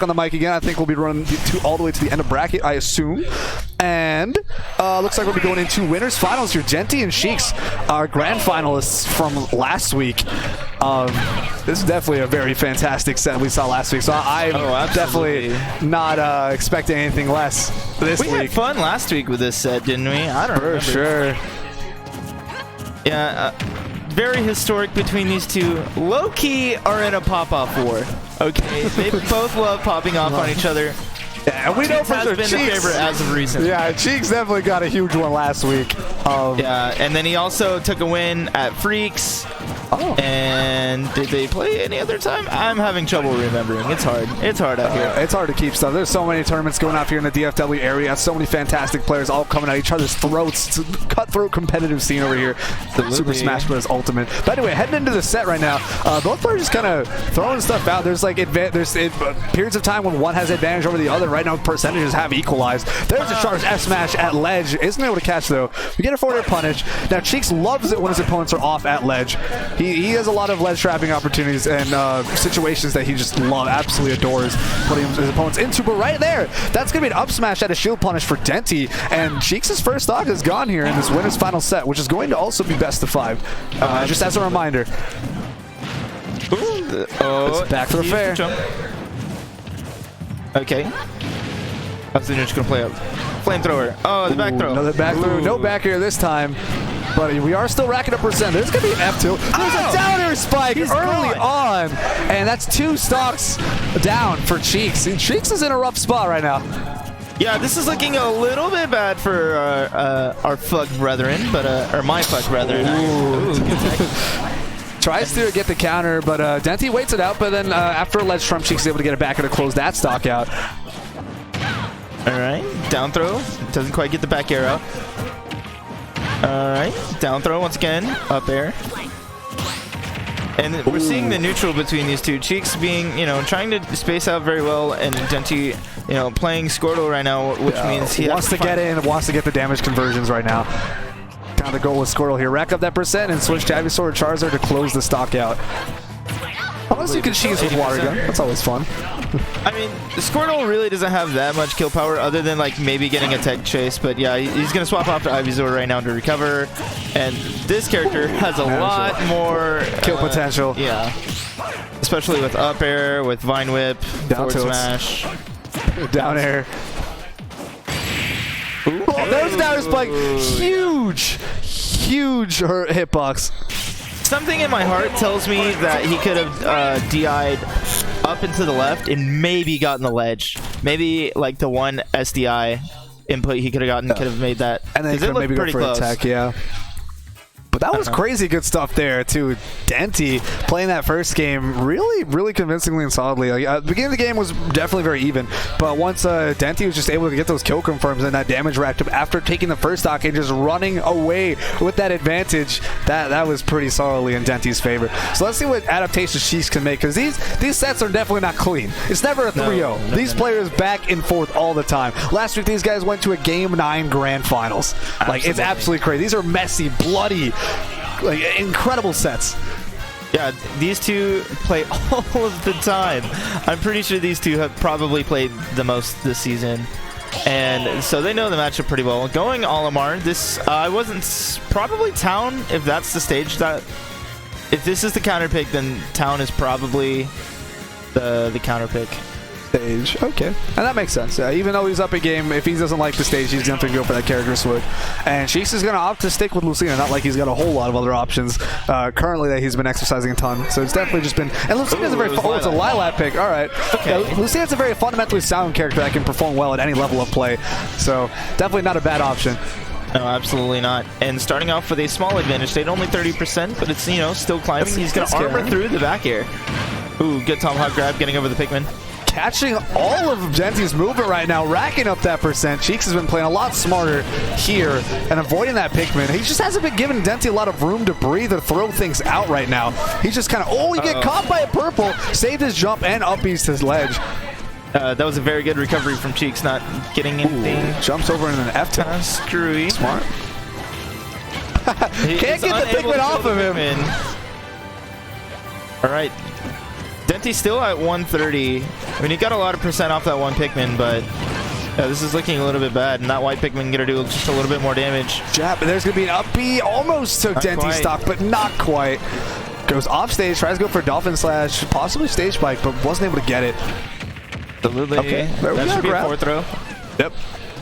on the mic again. I think we'll be running all the way to the end of bracket, I assume. And looks like we'll be going into winners finals here. Denti and Sheiks, our grand finalists from last week. This is definitely a very fantastic set we saw last week. So I'm definitely not expecting anything less this week. We had fun last week with this set, didn't we? I don't remember. For sure. Yeah, very historic between these two. Low-key are in a pop-off war. Okay, they both love popping off on each other. Yeah, and we know for sure Cheeks has been the favorite as of recent. Yeah, Cheeks definitely got a huge one last week. Yeah, and then he also took a win at Freaks. Oh. And did they play any other time? I'm having trouble remembering. It's hard. It's hard out here. It's hard to keep stuff. There's so many tournaments going off here in the DFW area. So many fantastic players all coming at each other's throats. It's a cutthroat competitive scene over here. The Super Smash Bros. Ultimate. But anyway, heading into the set right now, both players just kind of throwing stuff out. There's like periods of time when one has advantage over the other. Right now, percentages have equalized. There's a charge F smash at ledge. Isn't able to catch though. We get a forward air punish. Now Cheeks loves it when his opponents are off at ledge. He has a lot of ledge trapping opportunities and situations that he just absolutely adores putting his opponents into. But right there, that's going to be an up smash at a shield punish for Denti. And Cheeks' first stock is gone here in this winner's final set, which is going to also be best of 5. Just as a reminder. It's back for the fair. Okay. I was just going to play up. Flamethrower. Oh, the back throw. Another back throw. No back air this time. But we are still racking up percent. There's going to be an F2. There's a down air spike early on. And that's 2 stocks down for Cheeks. And Cheeks is in a rough spot right now. Yeah, this is looking a little bit bad for our fuck brethren, but or my fuck brethren. Tries to get the counter, but Denti waits it out. But then after a ledge trump, Cheeks is able to get it back and to close that stock out. All right, down throw. Doesn't quite get the back air out. All right, down throw once again, up air. And we're seeing the neutral between these two. Cheeks being, trying to space out very well, and Denti, playing Squirtle right now, which means he wants to get in, wants to get the damage conversions right now. Kind of the goal with Squirtle here. Rack up that percent and switch to Ivysaur or Charizard to close the stock out. Unless you can cheese with Water Gun. That's always fun. I mean, Squirtle really doesn't have that much kill power other than like maybe getting a tech chase, but yeah, he's going to swap off to Ivysaur right now to recover. And this character has a lot more kill potential. Yeah. Especially with up air, with Vine Whip, down forward smash. Down air. Oh, there's down air spike. Huge hitbox. Something in my heart tells me that he could have DI'd up and to the left and maybe gotten the ledge. Maybe like the one SDI input he could have gotten could have made that. And then he could maybe go for an attack, yeah. But that was crazy good stuff there, too. Denti playing that first game really convincingly and solidly. Like, the beginning of the game was definitely very even, but once Denti was just able to get those kill confirms and that damage racked up after taking the first stock and just running away with that advantage, that was pretty solidly in Denti's favor. So let's see what adaptations Sheiks can make, because these sets are definitely not clean. It's never a 3-0. These players back and forth all the time. Last week, these guys went to a Game 9 Grand Finals. Like, it's absolutely crazy. These are messy, bloody, like incredible sets. Yeah, these two play all of the time. I'm pretty sure these two have probably played the most this season, and so they know the matchup pretty well. Going Olimar, this I wasn't probably Town. If that's the stage that, if this is the counter pick, then Town is probably the counter pick. Stage. Okay. And that makes sense. Even though he's up a game, if he doesn't like the stage, he's going to go for that character switch. And Sheiks is going to opt to stick with Lucina, not like he's got a whole lot of other options currently that he's been exercising a ton. So it's definitely just been... And Lucina's a very... Oh, it's a Lilat pick. All right. Okay. Yeah, Lucina's a very fundamentally sound character that can perform well at any level of play. So definitely not a bad option. No, absolutely not. And starting off with a small advantage, they'd only 30%, but it's, still climbing. He's going to armor through the back air. Ooh, good Tomahawk grab, getting over the Pikmin. Catching all of Denti's movement right now, racking up that percent. Cheeks has been playing a lot smarter here and avoiding that Pikmin. He just hasn't been giving Denti a lot of room to breathe or throw things out right now. He's just kind of, he get caught by a purple, saved his jump and up beast his ledge. That was a very good recovery from Cheeks, not getting anything. Jumps over in an F-10. Screwy. Smart. Can't get the Pikmin off of him. All right. Denti's still at 130. I mean, he got a lot of percent off that one Pikmin, but this is looking a little bit bad. And that white Pikmin gonna do just a little bit more damage. Jab, but there's gonna be an up B. Almost took Denti stock, but not quite. Goes off stage, tries to go for Dolphin Slash, possibly stage spike, but wasn't able to get it. Absolutely. Okay, that should be a 4th throw. Yep.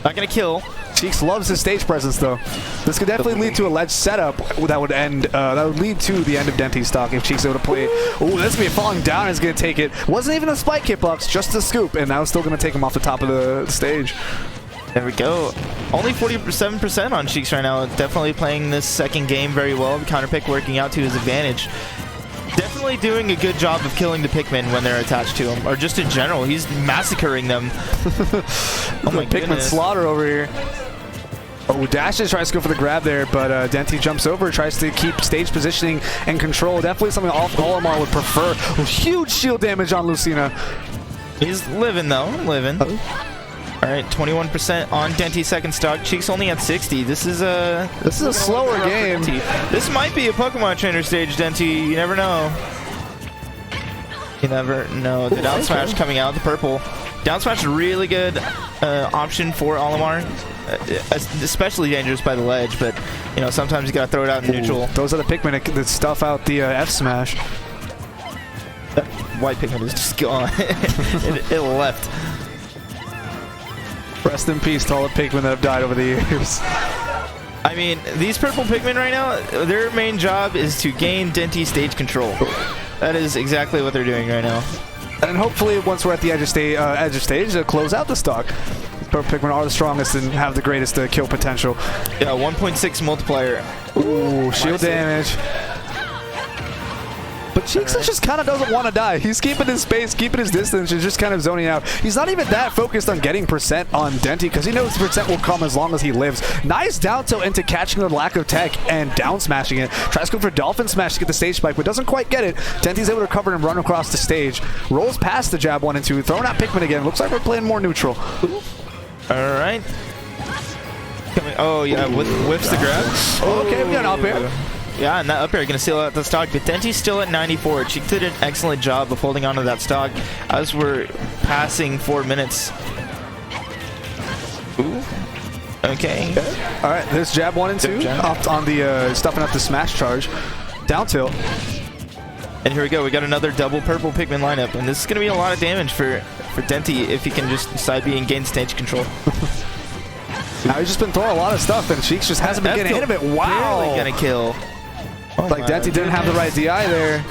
Not gonna kill. Cheeks loves his stage presence, though. This could definitely lead to a ledge setup that would end. That would lead to the end of Denti's stock if Cheeks able to play. Oh, that's gonna be falling down. Is gonna take it. Wasn't even a spike hitbox, just a scoop, and that was still gonna take him off the top of the stage. There we go. Only 47% on Cheeks right now. Definitely playing this second game very well. The counter pick working out to his advantage. Definitely doing a good job of killing the Pikmin when they're attached to him, or just in general. He's massacring them. Oh my Pikmin slaughter over here. Oh, Dashes tries to go for the grab there, but Denti jumps over, tries to keep stage positioning and control. Definitely something Olimar would prefer. Oh, huge shield damage on Lucina. He's living though, living. All right, 21% on Denti's second stock. Cheeks only at 60. This is a slower game. This might be a Pokemon Trainer stage, Denti. You never know. You never know. The down smash coming out, the purple. Down smash is a really good option for Olimar. Especially dangerous by the ledge, but you know, sometimes you gotta throw it out in neutral. Those are the Pikmin that stuff out the F smash. That white Pikmin is just gone. it left. Rest in peace to all the Pikmin that have died over the years. I mean, these purple Pikmin right now, their main job is to gain Denti stage control. That is exactly what they're doing right now. And hopefully, once we're at the edge of stage, they'll close out the stock. Purple Pikmin are the strongest and have the greatest kill potential. Yeah, 1.6 multiplier. Ooh, shield damage. But Cheeks just kind of doesn't want to die. He's keeping his space, keeping his distance, and just kind of zoning out. He's not even that focused on getting percent on Denti because he knows the percent will come as long as he lives. Nice down tilt into catching the lack of tech and down smashing it. Tries to go for Dolphin Smash to get the stage spike, but doesn't quite get it. Denti's able to recover and run across the stage. Rolls past the jab 1 and 2. Throwing out Pikmin again. Looks like we're playing more neutral. All right. Oh, yeah, whiffs the grab. Okay, we got an up air. Yeah, and that up air going to seal out the stock, but Denti's still at 94. Cheek did an excellent job of holding onto that stock as we're passing 4 minutes. Ooh. Okay. All right, there's jab 1 and 2 up on the stuffing up the smash charge. Down tilt. And here we go. We got another double purple Pikmin lineup, and this is going to be a lot of damage for Denti if he can just side B and gain stage control. Now he's just been throwing a lot of stuff, and Cheeks just hasn't been getting hit of it. Wow. Barely going to kill. Oh, like Denti didn't have the right DI there.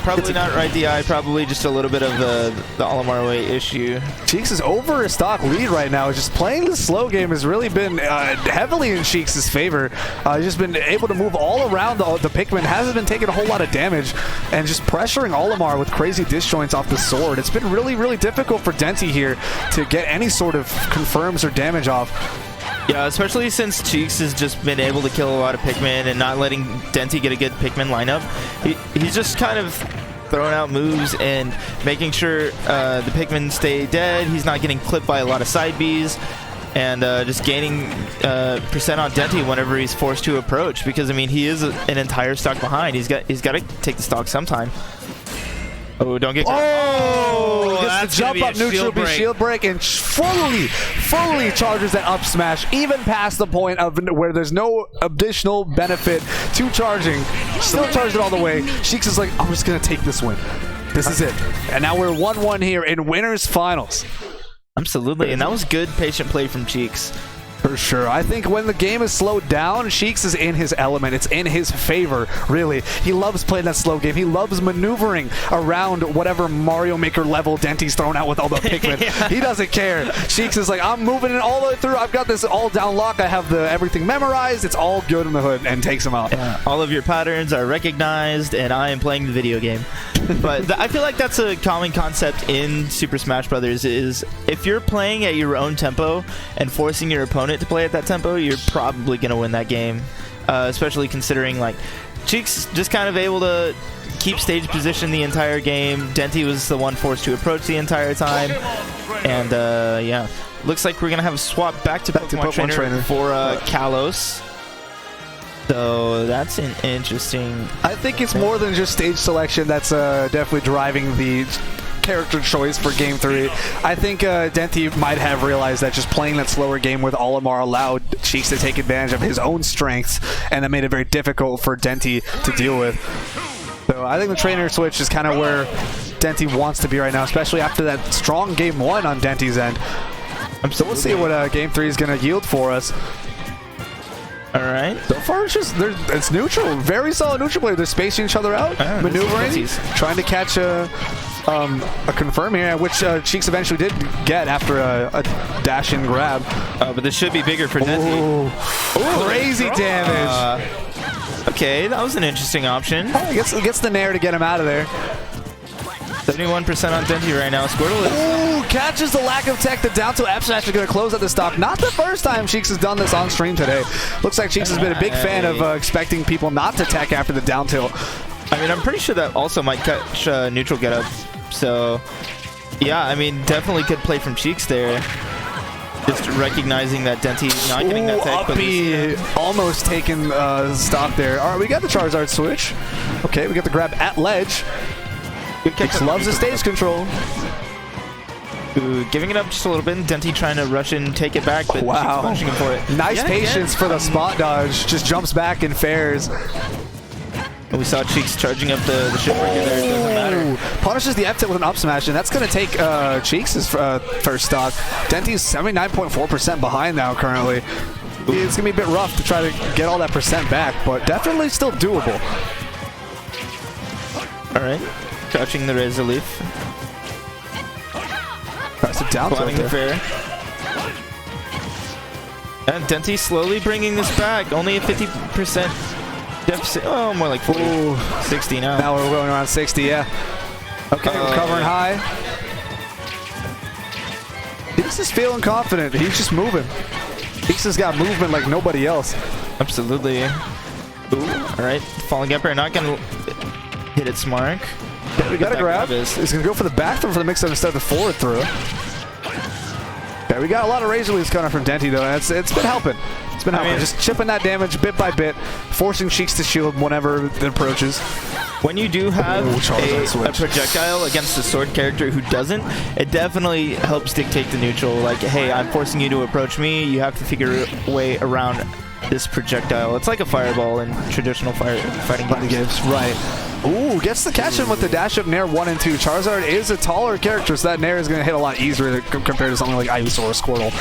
Probably not right DI, probably just a little bit of the Olimar way issue. Cheeks is over a stock lead right now. Just playing the slow game has really been heavily in Cheeks' favor. He's just been able to move all around the Pikmin, hasn't been taking a whole lot of damage, and just pressuring Olimar with crazy disjoints off the sword. It's been really, really difficult for Denti here to get any sort of confirms or damage off. Yeah, especially since Cheeks has just been able to kill a lot of Pikmin and not letting Denti get a good Pikmin lineup. He's just kind of throwing out moves and making sure the Pikmin stay dead. He's not getting clipped by a lot of side Bs, and just gaining percent on Denti whenever he's forced to approach. Because I mean, he is an entire stock behind. He's got to take the stock sometime. Oh, don't get caught. Oh, gets the jump up neutral B shield break and fully charges that up smash, even past the point of where there's no additional benefit to charging. Still charged it all the way. Cheeks is like, I'm just going to take this win. This is it. And now we're 1-1 here in winners finals. Absolutely, and that was good patient play from Cheeks. For sure. I think when the game is slowed down, Cheeks is in his element. It's in his favor, really. He loves playing that slow game. He loves maneuvering around whatever Mario Maker level Denti's thrown out with all the Pikmin. Yeah. He doesn't care. Cheeks is like, I'm moving it all the way through. I've got this all down lock. I have everything memorized. It's all good in the hood, and takes him out. Yeah. All of your patterns are recognized, and I am playing the video game. But I feel like that's a common concept in Super Smash Brothers, is if you're playing at your own tempo and forcing your opponent to play at that tempo, you're probably going to win that game. Especially considering, like, Cheeks just kind of able to keep stage position the entire game. Denti was the one forced to approach the entire time. And, yeah. Looks like we're going to have a swap back to Pokemon Trainer for Kalos. So that's an interesting... I think it's more than just stage selection that's definitely driving the character choice for Game 3. I think Denti might have realized that just playing that slower game with Olimar allowed Cheeks to take advantage of his own strengths, and that made it very difficult for Denti to deal with. So I think the trainer switch is kind of where Denti wants to be right now, especially after that strong Game 1 on Denti's end. So we'll see what Game 3 is going to yield for us. All right. So far, it's neutral. Very solid neutral play. They're spacing each other out, maneuvering, trying to catch a confirm here, which Cheeks eventually did get after a dash-in grab. But this should be bigger for Denti. Crazy damage. Okay, that was an interesting option. Gets the Nair to get him out of there. 71% on Denti right now. Squirtle is... catches the lack of tech. The down tilt F smash is going to close at the stock. Not the first time Cheeks has done this on stream today. Looks like Cheeks has been a big fan of expecting people not to tech after the down tilt. I mean, I'm pretty sure that also might catch neutral get up. So, yeah, I mean, definitely good play from Cheeks there. Just recognizing that Denti not getting that tech. But almost taking stock there. All right, we got the Charizard switch. Okay, we got the grab at ledge. Cheeks loves the stage control. Ooh, giving it up just a little bit. Denti trying to rush in, take it back, but Cheeks punching him for it. Nice patience for the spot dodge. Just jumps back and fares. And we saw Cheeks charging up the ship breaker there. It doesn't matter. Punishes the F tilt with an up smash, and that's going to take Cheeks' first stock. Denti's 79.4% behind now currently. It's going to be a bit rough to try to get all that percent back, but definitely still doable. All right. Crouching the Razor Leaf. That's a down tilt the fair. And Denti slowly bringing this back. Only a 50% deficit. Oh, more like 40. Ooh. 60 now. Now we're going around 60, yeah. Okay, recovering high. Cheeks is feeling confident. He's just moving. Cheeks has got movement like nobody else. Absolutely. Ooh, all right. Falling up here, not going to hit its mark. Yeah, we got a grab. He's going to go for the back throw for the mix-up instead of the forward throw. Yeah, we got a lot of Razor Leaves coming from Denti, though. It's been helping. It's been helping. Just chipping that damage bit by bit, forcing Cheeks to shield whenever it approaches. When you do have a projectile against a sword character who doesn't, it definitely helps dictate the neutral. Like, hey, I'm forcing you to approach me. You have to figure a way around this projectile. It's like a fireball in traditional fighting games. Right. Ooh, gets the catch in with the dash up Nair 1 and 2. Charizard is a taller character, so that Nair is going to hit a lot easier compared to something like Ivysaur or Squirtle.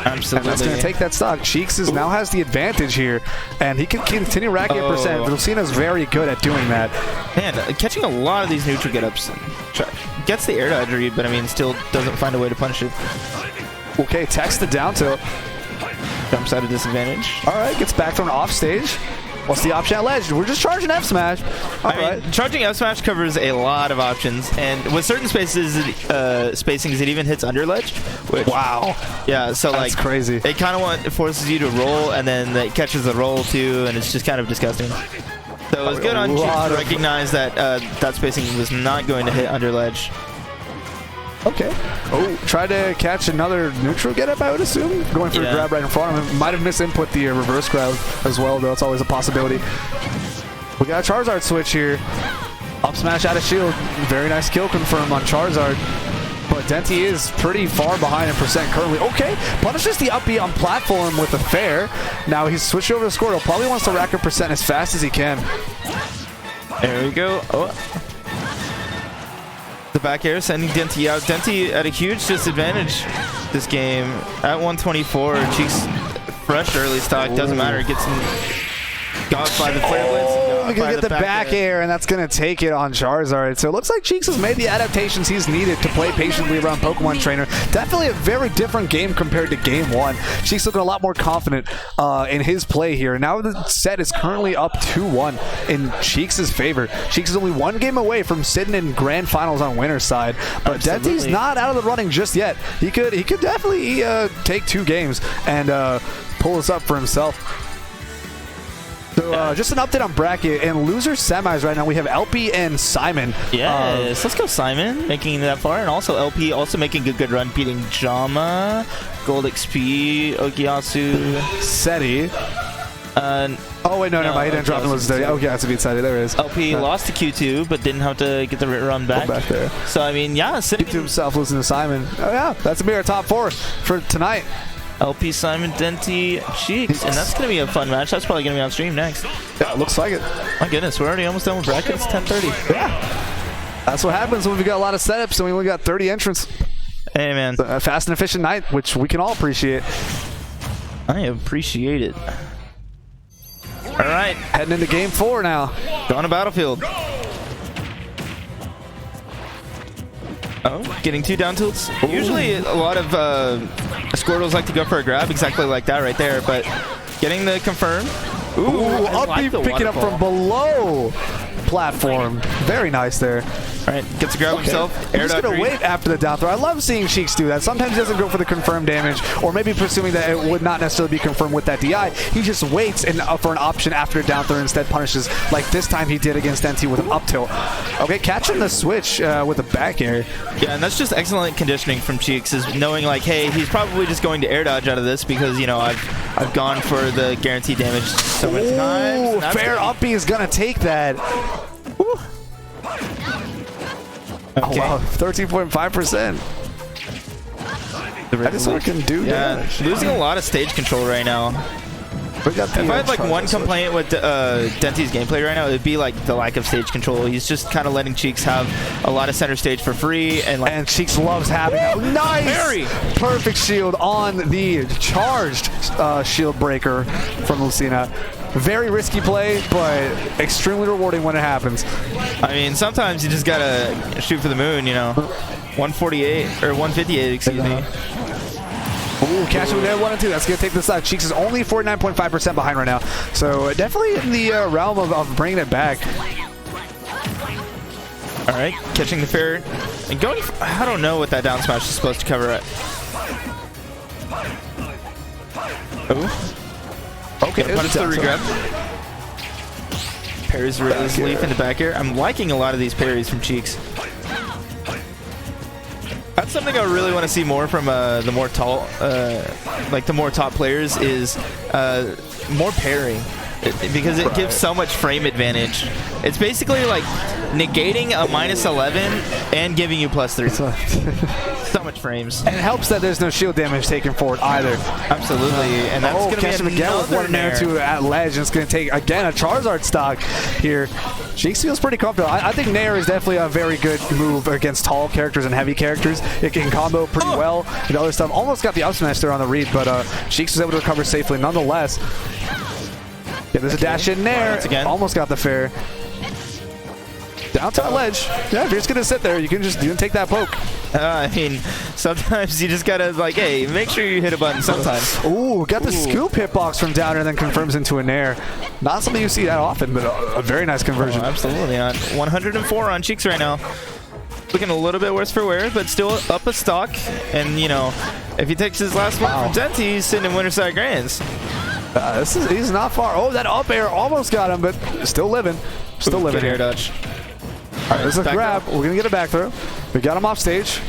Absolutely. And that's going to take that stock. Cheeks now has the advantage here, and he can continue racking up percent. Lucina's very good at doing that. Man, catching a lot of these neutral get-ups. Gets the air dodge read, but I mean, still doesn't find a way to punish it. Okay, techs the down tilt. Jumps out of disadvantage. All right, gets back thrown off stage. What's the option at ledge? We're just charging F smash. I mean, charging F smash covers a lot of options, and with certain spacings, it even hits under ledge. Which, wow. Yeah, so that's like crazy. It kind of forces you to roll, and then it catches the roll too, and it's just kind of disgusting. So it was good on Cheeks to recognize that that spacing was not going to hit under ledge. Okay. Oh, try to catch another neutral get up, I would assume. Going for the grab right in front of him. Might have misinput the reverse grab as well, though. It's always a possibility. We got a Charizard switch here. Up smash out of shield. Very nice kill confirm on Charizard. But Denti is pretty far behind in percent currently. Okay. Punishes the up B on platform with a fair. Now he's switched over to Squirtle. Probably wants to rack up percent as fast as he can. There we go. Oh. The back air sending Denti out. Denti at a huge disadvantage this game. At 124, Cheeks fresh early stock. Doesn't matter. Gets got by the flare blades. We can get the back air, and that's going to take it on Charizard. So it looks like Cheeks has made the adaptations he's needed to play patiently around Pokemon Trainer. Definitely a very different game compared to Game 1. Cheeks looking a lot more confident in his play here. Now the set is currently up 2-1 in Cheeks' favor. Cheeks is only one game away from sitting in grand finals on winner's side. But Denti's not out of the running just yet. He could definitely take 2 games and pull this up for himself. So just an update on bracket and loser semis right now. We have LP and Simon. Yes, let's go Simon, making it that far, and also LP also making a good run, beating Jama, Gold XP, Okiyasu, Seti. Oh wait, no, never mind. He didn't drop him. Oh yeah, it's a beat side. There it is. LP lost to Q2, but didn't have to get the run back. There. So I mean, yeah, sitting to himself, losing to Simon. Oh yeah, that's gonna be our top 4 for tonight. LP, Simon, Denti, Cheeks, and that's gonna be a fun match. That's probably gonna be on stream next. Yeah, looks like it. My goodness, we're already almost done with brackets. 10:30. Yeah, that's what happens when we got a lot of setups and we only got 30 entrants. Hey man, a fast and efficient night, which we can all appreciate. I appreciate it. All right, heading into game 4 now. Going to Battlefield. Oh, getting 2 down tilts. Ooh. Usually a lot of Squirtles like to go for a grab, exactly like that right there, but getting the confirm. Ooh, up picking up from below platform. Very nice there. All right, gets a grab himself. He's going to wait after the down throw. I love seeing Cheeks do that. Sometimes he doesn't go for the confirmed damage, or maybe presuming that it would not necessarily be confirmed with that DI. He just waits for an option after a down throw and instead punishes, like this time he did against Denti with an up tilt. Okay, catching the switch with a back air. Yeah, and that's just excellent conditioning from Cheeks, is knowing like, hey, he's probably just going to air dodge out of this because, you know, I've gone for the guaranteed damage so many times. Fair uppy is going to take that. Woo. Okay. Oh, wow, 13.5%. I just can do damage. Losing a lot of stage control right now. If I had like one complaint with Denti's gameplay right now, it would be like the lack of stage control. He's just kind of letting Cheeks have a lot of center stage for free, and Cheeks loves having it. Nice! Very perfect shield on the charged shield breaker from Lucina. Very risky play, but extremely rewarding when it happens. I mean, sometimes you just gotta shoot for the moon, you know. 148 or 158, excuse me. Ooh, catching with 1 and 2. That's gonna take this side. Cheeks is only 49.5% behind right now, so definitely in the realm of bringing it back. All right, catching the fair and going. I don't know what that down smash is supposed to cover it. Ooh. Okay, punish the regrab. Parries this leaf in the back air. I'm liking a lot of these parries from Cheeks. That's something I really want to see more from the more tall, like the more top players, is more parrying, because it gives so much frame advantage. It's basically like negating a -11 and giving you +3. So much frames. And it helps that there's no shield damage taken for it either. Absolutely. And that's going to catch him again with 1 Nair 2 at ledge. And it's going to take, again, a Charizard stock here. Cheeks feels pretty comfortable. I think Nair is definitely a very good move against tall characters and heavy characters. It can combo pretty well and other stuff. Almost got the up smash there on the read, but Cheeks was able to recover safely nonetheless. Yeah, there's a dash in there. Almost got the fair. Down to the ledge. Yeah, if you're just gonna sit there, you can take that poke. I mean, sometimes you just gotta like, hey, make sure you hit a button sometimes. Ooh, got the scoop hitbox from down and then confirms into a nair. Not something you see that often, but a very nice conversion. Oh, absolutely. On 104 on Cheeks right now. Looking a little bit worse for wear, but still up a stock. And you know, if he takes his last one from Denti, he's sitting in Winterside Grands. He's not far. Oh, that up air almost got him, but still living. Still living. Air dodge. All right, this is a grab. We're gonna get a back throw. We got him off stage.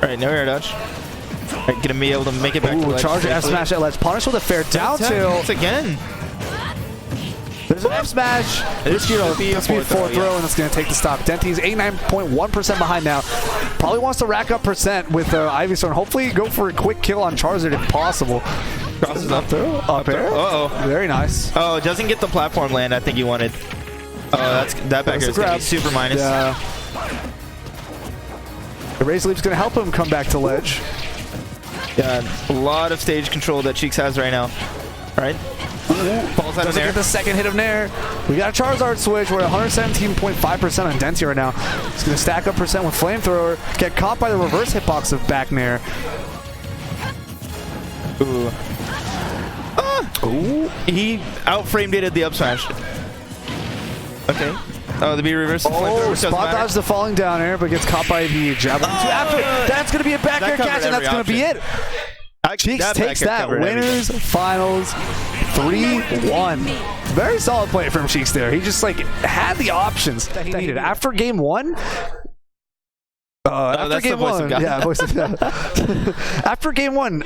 All right, no air dodge. All right, gonna be able to make it back to ledge. Charge F smash at ledge. Punish with a fair down tilt. Once again. There's an F smash. This will be a fourth throw, and it's gonna take the stock. Denti's 89.1% behind now. Probably wants to rack up percent with Ivysaur and hopefully go for a quick kill on Charizard if possible. Crosses up throw. Up air. Uh-oh. Very nice. Oh, it doesn't get the platform land I think he wanted. Oh, that back air is going to be super minus. Yeah. The Razor Leap's going to help him come back to ledge. Yeah, a lot of stage control that Cheeks has right now. All right. Falls out of Nair. Get the second hit of Nair. We got a Charizard switch. We're at 117.5% on Denti right now. It's going to stack up percent with Flamethrower. Get caught by the reverse hitbox of back Nair. Ooh. Ooh. He out-framed it at the up smash. Okay. Oh, the B reverse. Oh, spot dodge the falling down air, but gets caught by the javelin. After that's going to be a back air catch, and that's going to be it. Cheeks takes that. Winners finals 3-1. Very solid play from Cheeks there. He just like had the options that he needed after game 1. After that's game the voice of one, God. after game one,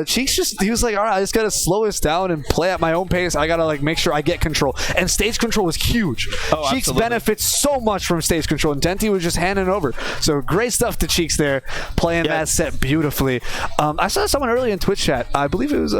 Cheeks he was like, all right, I just gotta slow this down and play at my own pace. I gotta like make sure I get control. And stage control was huge. Oh, Cheeks absolutely. benefits so much from stage control, and Denti was just handing over. So great stuff to Cheeks there, playing that set beautifully. I saw someone earlier in Twitch chat, I believe it was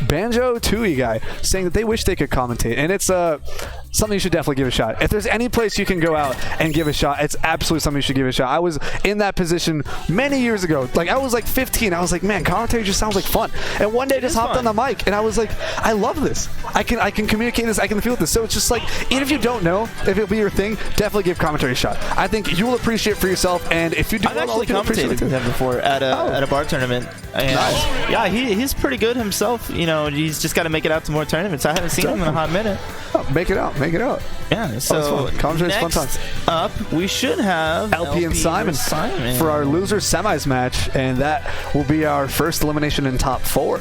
Banjo Tui guy, saying that they wish they could commentate, and it's something you should definitely give a shot. If there's any place you can go out and give a shot, it's absolutely something you should give a shot. I was in that position many years ago. Like, I was like 15. I was like, man, commentary just sounds like fun. And one day I just hopped on the mic and I was like, I love this. I can communicate this. I can feel this. So it's just like, even if you don't know if it'll be your thing, definitely give commentary a shot. I think you will appreciate it for yourself. And if you do, I've actually commentated with him before at a bar tournament. And Nice. Yeah, he's pretty good himself. You know, he's just got to make it out to more tournaments. I haven't seen him in a hot minute. Oh, make it out. Make it out. Yeah, so Commentary's fun next times. up, we should have LP and Simon for our loser semis match, and that will be our first elimination in top 4.